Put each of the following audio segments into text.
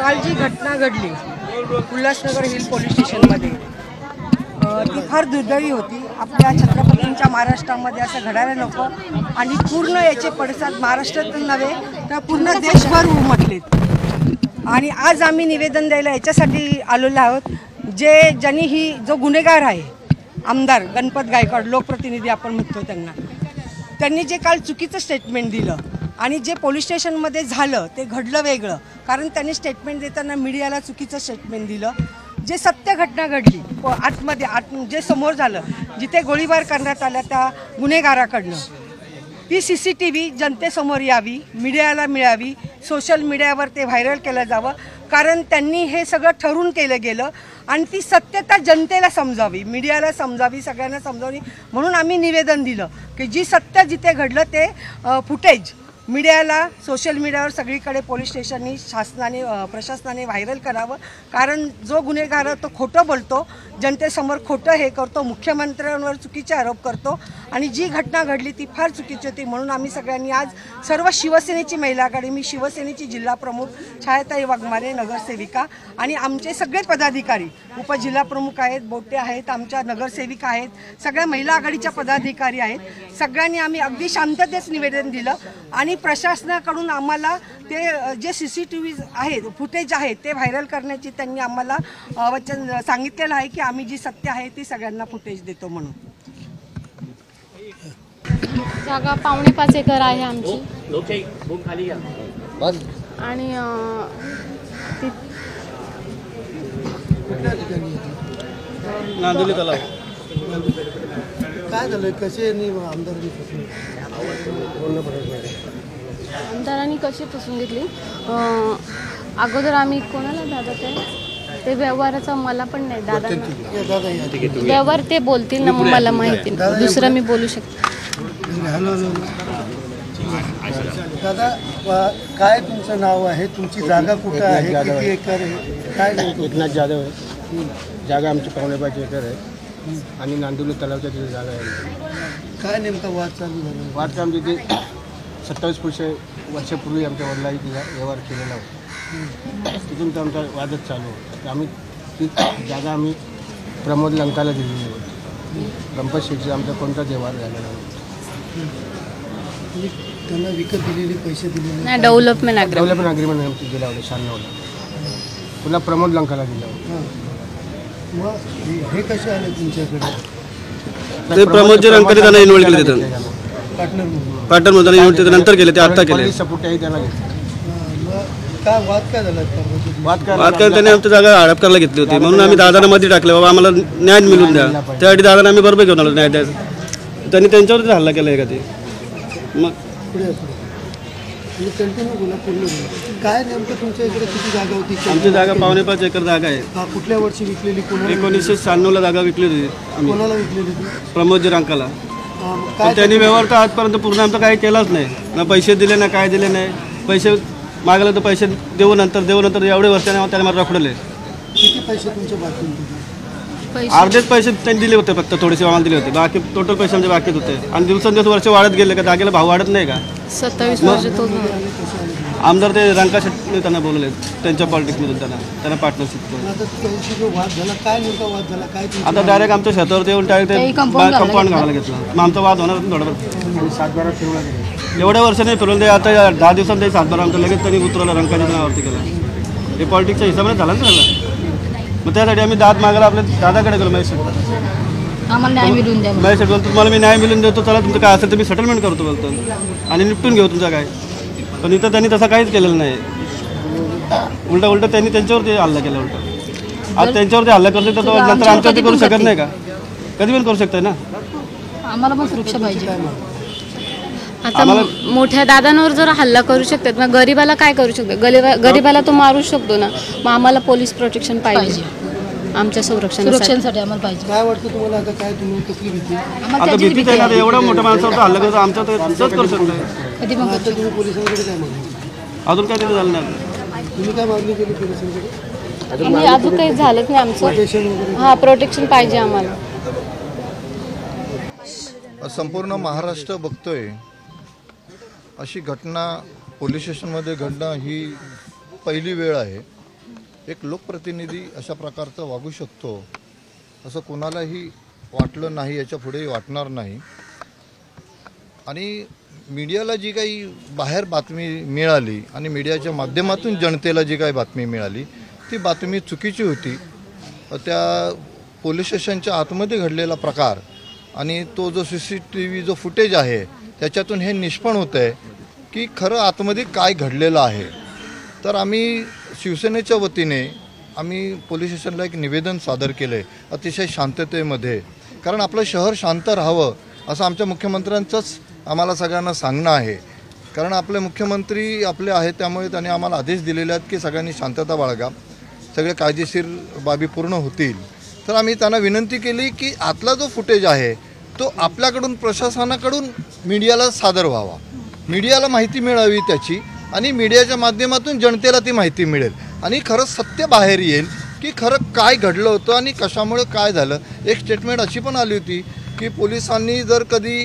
काल जी घटना घडली उल्हासनगर हिल पोलीस स्टेशनमध्ये ती फार दुर्दैवी होती। आपल्या छत्रपतींच्या महाराष्ट्रामध्ये असं घडायला नको आणि पूर्ण याचे पडसाद महाराष्ट्रात नव्हे तर पूर्ण देशभर उमटलेत। आणि आज आम्ही निवेदन द्यायला याच्यासाठी आलेलो आहोत, ज्यांनी जो गुन्हेगार आहे आमदार गणपत गायकवाड लोकप्रतिनिधी आपण म्हणतो त्यांनी जे काल चुकीचं स्टेटमेंट दिलं आणि जे पोलीस स्टेशनमध्ये झालं ते घडलं वेगळं, कारण त्यांनी स्टेटमेंट देताना मीडियाला चुकीचं स्टेटमेंट दिलं। जे सत्य घटना घडली आतमध्ये जे समोर झालं, जिथे गोळीबार करण्यात आला त्या गुन्हेगाराकडनं, ती CCTV जनतेसमोर यावी, मीडियाला मिळावी, सोशल मीडियावर ते व्हायरल केलं जावं, कारण त्यांनी हे सगळं ठरवून केलं गेलं आणि ती सत्यता जनतेला समजावी, मीडियाला समजावी, सगळ्यांना समजावी। म्हणून आम्ही निवेदन दिलं की जी सत्य जिथे घडलं ते फुटेज मीडियाला सोशल मीडियावर सगळीकडे पोलीस स्टेशननी प्रशासनाने व्हायरल करावं, कारण जो गुन्हेगार तो खोटं बोलतो, जनतेसमोर खोटं हे करतो, मुख्यमंत्र्यांवर चुकीचे आरोप करतो आणि जी घटना घडली ती फार चुकीची होती। म्हणून आम्ही सगळ्यांनी आज सर्व शिवसेनेची महिला आघाडी, मी शिवसेनेची जिल्हा प्रमुख छायाताई वाघमारे नगरसेविका आणि आमचे सगळे पदाधिकारी, उपजिल्हा प्रमुख आहेत, बोटे आहेत, आमच्या नगरसेविका आहेत, सगळ्या महिला आघाडीच्या पदाधिकारी आहेत, सगळ्यांनी आम्ही अगदी शांततेत निवेदन दिलं आणि प्रशासनाकडून आम्हाला ते जे CCTV आहेत फुटेज आहेत ते व्हायरल करण्याची त्यांनी आम्हाला वचन सांगितलेलं आहे की आम्ही जी सत्य आहे ती सगळ्यांना फुटेज देतो म्हणून। जागा 5.5 एकर आहे आमची आणि नांदोली तलाव काय झालं, कसे आमदारांनी कशी फसवून घेतली। अगोदर आम्ही कोणाला दादा ते व्यवहाराचा मला पण नाही, दादा व्यवहार ते बोलतील ना, मला माहिती दुसरं मी बोलू शकते। दादा काय तुमचं नाव आहे, तुमची जागा कुठं आहे, किती एकर आहे, काय? एकनाथ जाधव आहे, जागा आमची 5.5 एकर आहे आणि नांदोली तलावच्या तिथे जागा आहे। काय नेमका वाद चालू झाला? वाद का आमच्या इथे 27 वर्षापूर्वी आमच्या वडिलांनी तिला व्यवहार केलेला होता, तिथून तर आमचा वादच चालू होता। आम्ही ती जागा प्रमोद लंकाला दिलेली होती, गणपत शेठचा आमचा कोणताच व्यवहार झालेला नाही। त्यांना विकत दिलेले पैसे दिलेले नाही, डेव्हलपमेंट अग्रीमेंट आमची दिला होता 96ला, पुन्हा प्रमोद लंकाला दिला होता। मग हे कसे आले तुमच्याकडे? ते प्रमोदचे रंकाने त्यांना इन्व्हॉल्व केले, तिथं पार्टनर म्हणून इन्व्हॉल्व केले, नंतर केले, ते आता केले सपोर्ट आहे त्याला घेतला। काय वाद काय झाला? वाद त्याने आमची जागा हडप करायला घेतली होती, म्हणून आम्ही दादांना मध्ये टाकले, बाबा आम्हाला न्याय मिळून द्या, त्यासाठी दादांना आम्ही बरोबर घेऊन आलो न्याय द्यायचा। त्यांनी त्यांच्यावरती हल्ला केला का ते, मग काय नेमकं तुमच्या इकडे किती जागा होती? आमची जागा 5.5 एकर जागा आहे। कुठल्या वर्षी विकलेली? 1996ला जागा विकली होती आम्ही, कोणाला विकलेली? प्रमोद रंकाला। त्यांनी व्यवहार तर आजपर्यंत पूर्ण आमचं काही केलाच नाही, ना पैसे दिले ना काय दिले नाही। पैसे मागले तर पैसे देऊ नंतर एवढे वर्षाने त्याने मला रखडले। किती पैसे तुमचे बाकी होते? अर्धेच पैसे त्यांनी दिले होते, फक्त थोडेसे आम्हाला दिले होते, बाकी टोटल पैसे आमचे बाकीच होते। आणि दिवसेंदिवस वर्ष वाढत गेले का, जागेला भाव वाढत नाही का? 27 वर्ष तो आमदार ते रंका शेट्टी त्यांना बोलले, त्यांच्या पॉलिटिक्समधून त्यांना पार्टनरशिप करून। आता डायरेक्ट आमच्या शेतावरती येऊन डायरेक्ट कंपाऊंड घालायला घेतलं, मग आमचा वाद होणार थोडं। 7-12 फिरवला गेला, एवढ्या वर्षाने फिरवलं ते, आता 10 दिवसांत ते 7-12 आमचं लगेच त्यांनी उतरवलं, रंकाच्या नावावरती केलं। हे पॉलिटिक्सच्या हिसाबाने झालं ना सगळं। मग त्यासाठी आम्ही दाद मागायला आपल्या दादाकडे गेलो, महेश शेट बोलतो तुम्हाला मी न्याय मिळून देतो, चला तुमचं काय असेल तर मी सेटलमेंट करतो बोलतो आणि निपटून घेऊ तुमचं काय। पण इथं त्यांनी तसं काहीच केलेलं नाही, उलटा त्यांनी त्यांच्यावरती हल्ला केला। आज त्यांच्यावरती हल्ला करते तर नंतर आमच्यावरती करू शकत नाही का? कधी पण करू शकताय ना, आम्हाला पण सुरक्षा पाहिजे। आता मोठ्या दादांवर जर हल्ला करू शकतात, मग गरीबाला काय करू शकतो? गरीबाला तो मारू शकतो ना, मग आम्हाला पोलीस प्रोटेक्शन पाहिजे, आमच्या सुरक्षेसाठी आम्हाला पाहिजे। काय वाटतं तुम्हाला आता? काय तुम्ही कसली भीती? आता भीतीच आहे ना, एवढ्या मोठ्या माणसावर हल्ला करतो, आमच्या तर करू शकतो। आता तुम्ही पोलिसांकडे काय मागणी? अजून काय तिथे झालं नाही, तुम्ही काय मागणी केली पोलिसांकडे? अजून काही झालंच नाही आमचं, हा प्रोटेक्शन पाहिजे आम्हाला। संपूर्ण महाराष्ट्र बघतोय अशी घटना पोलीस स्टेशनमध्ये घडणं ही पहिली वेळ आहे। एक लोकप्रतिनिधी अशा प्रकारचं वागू शकतो असं कोणालाही वाटलं नाही, याच्या पुढेही वाटणार नाही. आणि मीडियाला जी काही बाहेर बातमी मिळाली आणि मीडियाच्या माध्यमातून जनतेला जी काही बातमी मिळाली ती बातमी चुकीची होती. त्या पोलीस स्टेशनच्या आतमध्ये घडलेला प्रकार आणि तो जो CCTV जो फुटेज आहे त्याच्यातून हे निष्पन्न होतं आहे की खरं आतमध्ये काय घडलेलं आहे. तर आम्ही शिवसेनेच्या वतीने आम्ही पोलीस स्टेशनला एक निवेदन सादर केलं आहे अतिशय शांततेमध्ये, कारण आपलं शहर शांत राहावं असं आमच्या मुख्यमंत्र्यांचंच आम्हाला सगळ्यांना सांगणं आहे. कारण आपले मुख्यमंत्री आपले आहेत त्यामुळे त्यांनी आम्हाला आदेश दिलेले आहेत की सगळ्यांनी शांतता बाळगा, सगळे कायदेशीर बाबी पूर्ण होतील. तर आम्ही त्यांना विनंती केली की आतला जो फुटेज आहे तो आपल्याकडून प्रशासनाकडून मीडियाला सादर व्हावा, मीडियाला माहिती मिळावी त्याची, आणि मीडियाच्या माध्यमातून जनतेला ती माहिती मिळेल आणि खरं सत्य बाहेर येईल की खरं काय घडलं होतं आणि कशामुळे काय झालं. एक स्टेटमेंट अशी पण आली होती की पोलिसांनी जर कधी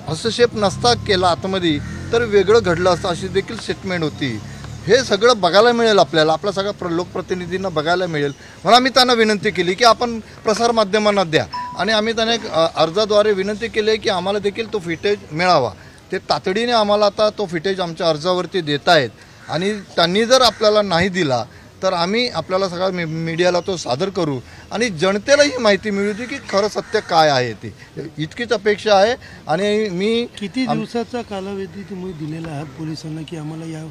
हस्तक्षेप नसता केला आतमध्ये तर वेगळं घडलं असतं अशी देखील स्टेटमेंट होती. हे सगळं बघायला मिळेल आपल्याला, आपल्या सगळ्या लोकप्रतिनिधींना बघायला मिळेल. म्हणून आम्ही त्यांना विनंती केली की आपण प्रसारमाध्यमांना द्या आणि आम्ही त्यांना एक अर्जाद्वारे विनंती केली की आम्हाला देखील तो फुटेज मिळावा. ते तातडीने आम्हाला आता तो फुटेज आमच्या अर्जावरती देत आहेत आणि त्यांनी जर आपल्याला नाही दिला तर आम्ही आपल्याला सगळ्या मीडियाला तो सादर करू आणि जनतेला ही माहिती मिळू दे की खरं सत्य काय आहे ते, इतकीच अपेक्षा आहे. आणि मी किती दिवसाचा कालावधी तुम्ही दिलेला आहात पोलिसांना की आम्हाला या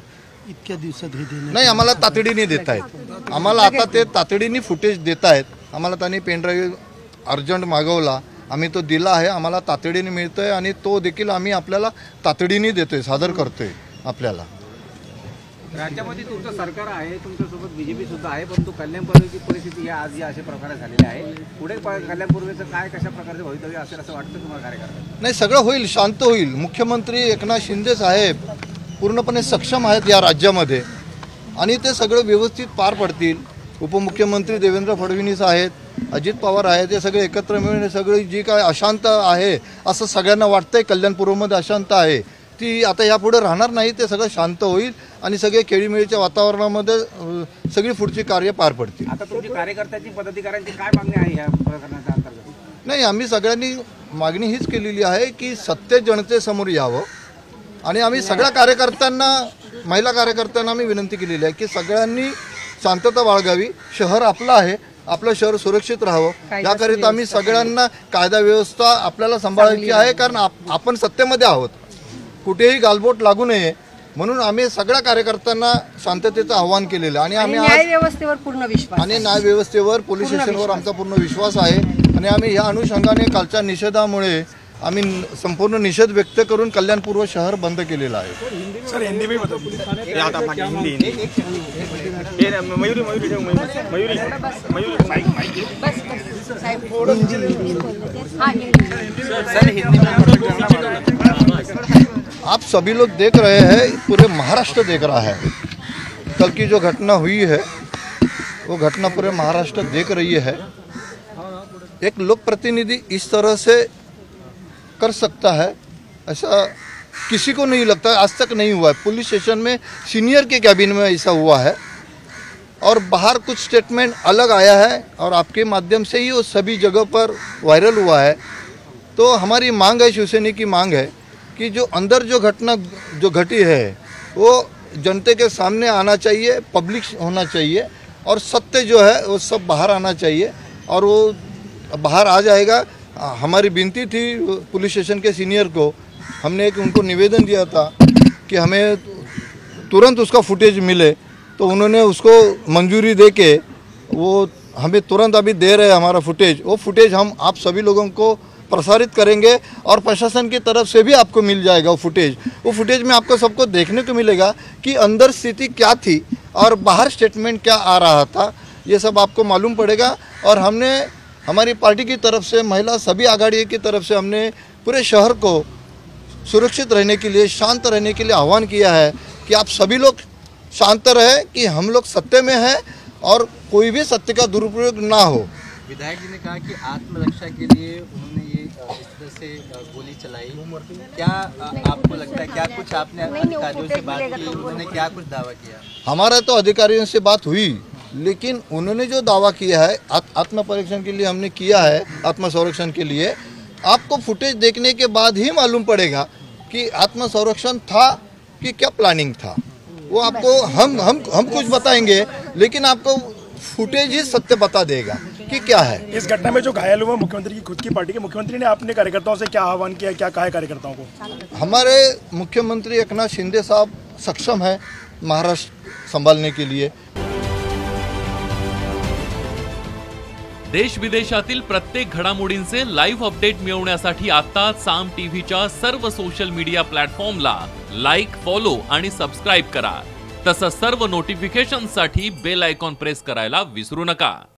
इतक्या दिवसात हे देणं? नाही, आम्हाला तातडीने देत आहेत, आम्हाला आता ते तातडीने फुटेज देत आहेत. आम्हाला त्यांनी पेनड्राईव्ह अर्जंट मागवला, आम्ही तो दिला आहे, आम्हाला तातडीने मिळतो आहे आणि तो देखील आम्ही आपल्याला तातडीने देतोय, सादर करतोय आपल्याला. राज्यामध्ये तुमचं सरकार आहे, तुमच्यासोबत BJP सुद्धा आहे, परंतु कल्याणपूर्वेची परिस्थिती या आज या अशा प्रकारे झालेली आहे. पुढे कल्याणपूर्वेचं काय कशा प्रकारचे भवितव्य असेल असं वाटतं तुम्हाला कार्यकर्त्यांना? नाही, सगळं होईल, शांत होईल. मुख्यमंत्री एकनाथ शिंदे साहेब पूर्णपणे सक्षम आहेत या राज्यामध्ये आणि ते सगळं व्यवस्थित पार पडतील. उपमुख्यमंत्री देवेंद्र फडणवीस आहेत, अजित पवार आहेत, ते सगळे एकत्र मिळून सगळी जी काय अशांत आहे असं सगळ्यांना वाटतंय कल्याणपूर्वमध्ये अशांत आहे ती आता यापुढे राहणार नाही. ते सगळं शांत होईल आणि सगळे खेळीमेळीच्या वातावरणामध्ये सगळी पुढची कार्य पार पडतील. आता तुमची कार्यकर्त्यांची पदाधिकाऱ्यांची काय मागणी आहे या प्रकरणाच्या अंतर्गत? नाही, आम्ही सगळ्यांनी मागणी हीच केलेली आहे की सत्य जनतेसमोर यावं आणि आम्ही सगळ्या कार्यकर्त्यांना, महिला कार्यकर्त्यांना आम्ही विनंती केलेली आहे की सगळ्यांनी शांतता बाळगावी. शहर आपलं आहे, आपलं शहर सुरक्षित राहावं याकरिता आम्ही सगळ्यांना कायदा व्यवस्था आपल्याला सांभाळायची आहे, कारण आपण सत्तेमध्ये आहोत, कुठेही गालबोट लागू नये म्हणून आम्ही सगळ्या कार्यकर्त्यांना शांततेचं आव्हान केलेलं आहे. आणि न्याय व्यवस्थेवर पूर्ण विश्वास आणि न्याय व्यवस्थेवर, पोलीस स्टेशनवर आमचा पूर्ण विश्वास आहे आणि आम्ही या अनुषंगाने कालच्या निषेधामुळे आम्ही संपूर्ण निषेध व्यक्त करून कल्याणपूर्व शहर बंद केलेलं आहे. सर हिंदी में आप सभी लोग देख रहे हैं, पूरे महाराष्ट्र देख रहा है. कल की जो घटना हुई है वो घटना पूरे महाराष्ट्र देख रही है. एक लोक प्रतिनिधि इस तरह से कर सकता है ऐसा किसी को नहीं लगता, आज तक नहीं हुआ है. पुलिस स्टेशन में सीनियर के कैबिन में ऐसा हुआ है और बाहर कुछ स्टेटमेंट अलग आया है और आपके माध्यम से ही वो सभी जगह पर वायरल हुआ है. तो हमारी मांग है, शिवसेना की मांग है कि जो अंदर जो घटना जो घटी है वो जनता के सामने आना चाहिए, पब्लिक होना चाहिए और सत्य जो है वो सब बाहर आना चाहिए और वो बाहर आ जाएगा. हमारी विनती थी पुलिस स्टेशन के सीनियर को, हमने एक उनको निवेदन दिया था कि हमें तुरंत उसका फुटेज मिले, तो उन्होंने उसको मंजूरी दे के वो हमें तुरंत अभी दे रहे हैं हमारा फुटेज. वो फुटेज हम आप सभी लोगों को प्रसारित करेंगे और प्रशासन की तरफ से भी आपको मिल जाएगा वो फुटेज. वो फुटेज में आपको सबको देखने को मिलेगा कि अंदर स्थिति क्या थी और बाहर स्टेटमेंट क्या आ रहा था, ये सब आपको मालूम पड़ेगा. और हमने हमारी पार्टी की तरफ से, महिला सभी आघाड़ी की तरफ से हमने पूरे शहर को सुरक्षित रहने के लिए, शांत रहने के लिए आह्वान किया है कि आप सभी लोग शांत रहे कि हम लोग सत्य में हैं और कोई भी सत्य का दुरुपयोग ना हो. विधायक जी ने कहा कि आत्मरक्षा के लिए उन्होंने ये इस तरह से गोली चलाई, क्या आपको लगता है क्या कुछ आपने अधिकारियों से बात की, उन्होंने क्या कुछ दावा किया? हमारा तो अधिकारियों से बात हुई, लेकिन उन्होंने जो दावा किया है आत्म परीक्षण के लिए हमने किया है, आत्म संरक्षण के लिए, आपको फुटेज देखने के बाद ही मालूम पड़ेगा कि आत्म संरक्षण था कि क्या प्लानिंग था। वो आपको हम कुछ बताएंगे, लेकिन आपको फुटेज ही सत्य बता देगा कि क्या है। इस घटना में जो घायल हुए मुख्यमंत्री की खुद की पार्टी के मुख्यमंत्री ने अपने कार्यकर्ताओं से क्या आह्वान किया, क्या कहा है कार्यकर्ताओं को? हमारे मुख्यमंत्री एकनाथ शिंदे साहब सक्षम है महाराष्ट्र संभालने के लिए। देश विदेशातील प्रत्येक घडामोडींचे लाईव्ह अपडेट मिळवण्यासाठी आता साम टीव्हीच्या सर्व सोशल मीडिया प्लॅटफॉर्मला लाईक, फॉलो आणि सबस्क्राईब करा। तसंच सर्व नोटिफिकेशनसाठी बेल आयकॉन प्रेस करायला विसरू नका।